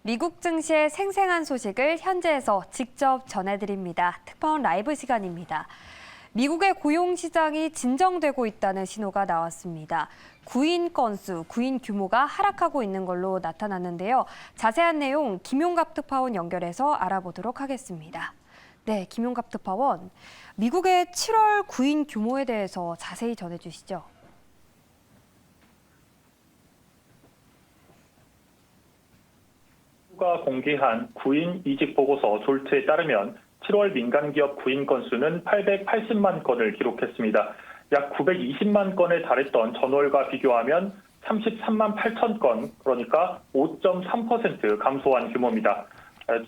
미국 증시의 생생한 소식을 현지에서 직접 전해드립니다. 특파원 라이브 시간입니다. 미국의 고용시장이 진정되고 있다는 신호가 나왔습니다. 구인 건수, 구인 규모가 하락하고 있는 걸로 나타났는데요. 자세한 내용 김용갑 특파원 연결해서 알아보도록 하겠습니다. 네, 김용갑 특파원. 미국의 7월 구인 규모에 대해서 자세히 전해주시죠. 가 공개한 구인 이직 보고서 졸트에 따르면 7월 민간기업 구인 건수는 880만 건을 기록했습니다. 약 920만 건에 달했던 전월과 비교하면 33만 8천 건, 그러니까 5.3% 감소한 규모입니다.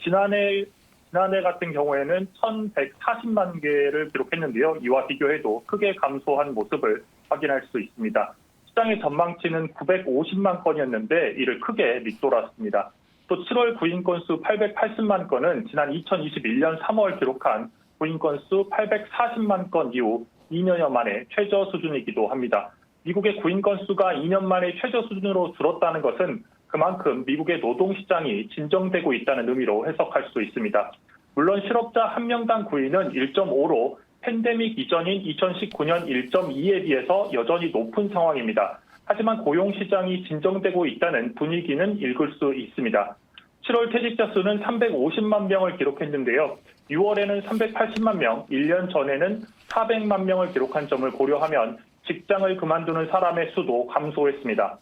지난해 같은 경우에는 1,140만 개를 기록했는데요. 이와 비교해도 크게 감소한 모습을 확인할 수 있습니다. 시장의 전망치는 950만 건이었는데 이를 크게 밑돌았습니다. 또 7월 구인 건수 880만 건은 지난 2021년 3월 기록한 구인 건수 840만 건 이후 2년여 만에 최저 수준이기도 합니다. 미국의 구인 건수가 2년 만에 최저 수준으로 줄었다는 것은 그만큼 미국의 노동시장이 진정되고 있다는 의미로 해석할 수 있습니다. 물론 실업자 한 명당 구인은 1.5로 팬데믹 이전인 2019년 1.2에 비해서 여전히 높은 상황입니다. 하지만 고용시장이 진정되고 있다는 분위기는 읽을 수 있습니다. 7월 퇴직자 수는 350만 명을 기록했는데요. 6월에는 380만 명, 1년 전에는 400만 명을 기록한 점을 고려하면 직장을 그만두는 사람의 수도 감소했습니다.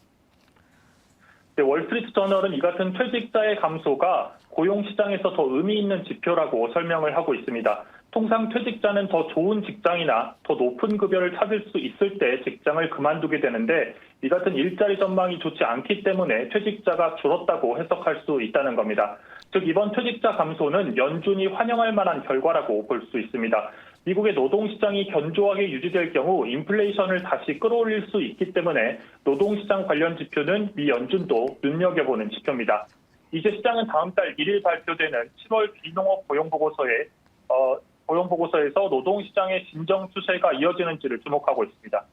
월스트리트 저널은 이 같은 퇴직자의 감소가 고용시장에서 더 의미 있는 지표라고 설명을 하고 있습니다. 통상 퇴직자는 더 좋은 직장이나 더 높은 급여를 찾을 수 있을 때 직장을 그만두게 되는데 이 같은 일자리 전망이 좋지 않기 때문에 퇴직자가 줄었다고 해석할 수 있다는 겁니다. 즉 이번 퇴직자 감소는 연준이 환영할 만한 결과라고 볼 수 있습니다. 미국의 노동시장이 견조하게 유지될 경우 인플레이션을 다시 끌어올릴 수 있기 때문에 노동시장 관련 지표는 미 연준도 눈여겨보는 지표입니다. 이제 시장은 다음 달 1일 발표되는 7월 비농업 고용보고서에서 노동시장의 진정 추세가 이어지는지를 주목하고 있습니다.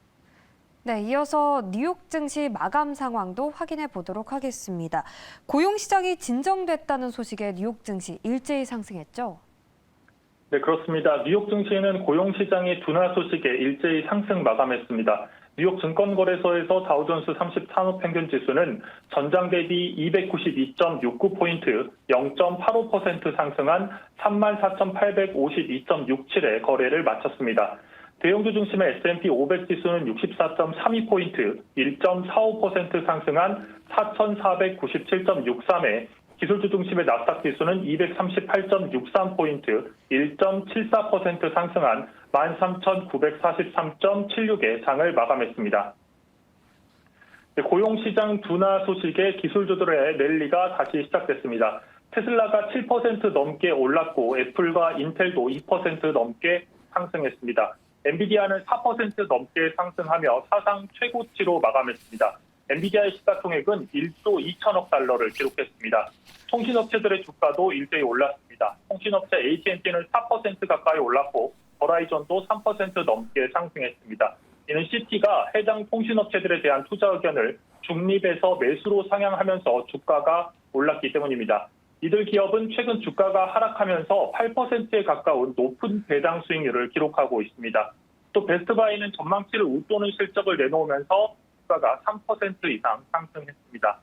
네, 이어서 뉴욕 증시 마감 상황도 확인해 보도록 하겠습니다. 고용시장이 진정됐다는 소식에 뉴욕 증시 일제히 상승했죠? 네, 그렇습니다. 뉴욕 증시는 고용시장의 둔화 소식에 일제히 상승 마감했습니다. 뉴욕 증권거래소에서 다우존스 30 산업평균지수는 전장 대비 292.69포인트, 0.85% 상승한 34,852.67의 거래를 마쳤습니다. 대형주 중심의 S&P 500지수는 64.32포인트, 1.45% 상승한 4,497.63에 기술주 중심의 나스닥 지수는 238.63포인트, 1.74% 상승한 13,943.76의 장을 마감했습니다. 고용시장 둔화 소식에 기술주들의 랠리가 다시 시작됐습니다. 테슬라가 7% 넘게 올랐고 애플과 인텔도 2% 넘게 상승했습니다. 엔비디아는 4% 넘게 상승하며 사상 최고치로 마감했습니다. 엔비디아의 시가총액은 1조 2천억 달러를 기록했습니다. 통신업체들의 주가도 일제히 올랐습니다. 통신업체 AT&T는 4% 가까이 올랐고 버라이전도 3% 넘게 상승했습니다. 이는 CT가 해당 통신업체들에 대한 투자 의견을 중립에서 매수로 상향하면서 주가가 올랐기 때문입니다. 이들 기업은 최근 주가가 하락하면서 8%에 가까운 높은 배당 수익률을 기록하고 있습니다. 또 베스트바이는 전망치를 웃도는 실적을 내놓으면서 주가가 3% 이상 상승했습니다.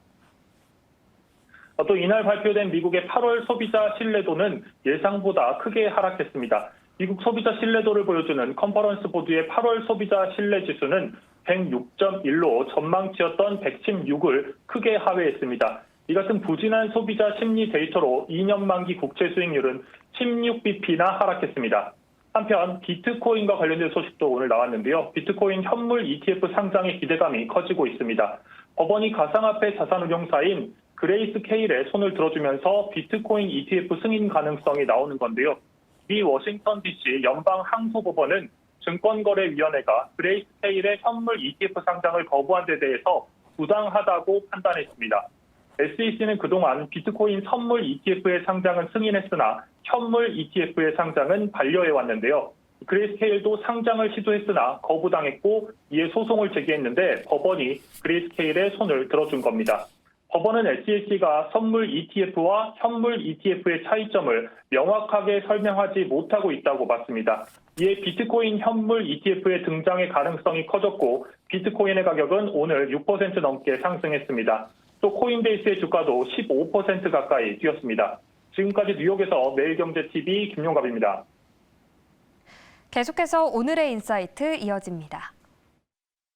또 이날 발표된 미국의 8월 소비자 신뢰도는 예상보다 크게 하락했습니다. 미국 소비자 신뢰도를 보여주는 컨퍼런스 보드의 8월 소비자 신뢰 지수는 106.1로 전망치였던 116을 크게 하회했습니다. 이 같은 부진한 소비자 심리 데이터로 2년 만기 국채 수익률은 16bp나 하락했습니다. 한편 비트코인과 관련된 소식도 오늘 나왔는데요. 비트코인 현물 ETF 상장의 기대감이 커지고 있습니다. 법원이 가상화폐 자산운용사인 그레이스케일에 손을 들어주면서 비트코인 ETF 승인 가능성이 나오는 건데요. 미 워싱턴 DC 연방항소법원은 증권거래위원회가 그레이스케일의 현물 ETF 상장을 거부한 데 대해서 부당하다고 판단했습니다. SEC는 그동안 비트코인 선물 ETF의 상장은 승인했으나 현물 ETF의 상장은 반려해왔는데요. 그레이스케일도 상장을 시도했으나 거부당했고 이에 소송을 제기했는데 법원이 그레이스케일의 손을 들어준 겁니다. 법원은 SEC가 선물 ETF와 현물 ETF의 차이점을 명확하게 설명하지 못하고 있다고 봤습니다. 이에 비트코인 현물 ETF의 등장의 가능성이 커졌고 비트코인의 가격은 오늘 6% 넘게 상승했습니다. 또 코인베이스의 주가도 15% 가까이 뛰었습니다. 지금까지 뉴욕에서 매일경제TV 김용갑입니다. 계속해서 오늘의 인사이트 이어집니다.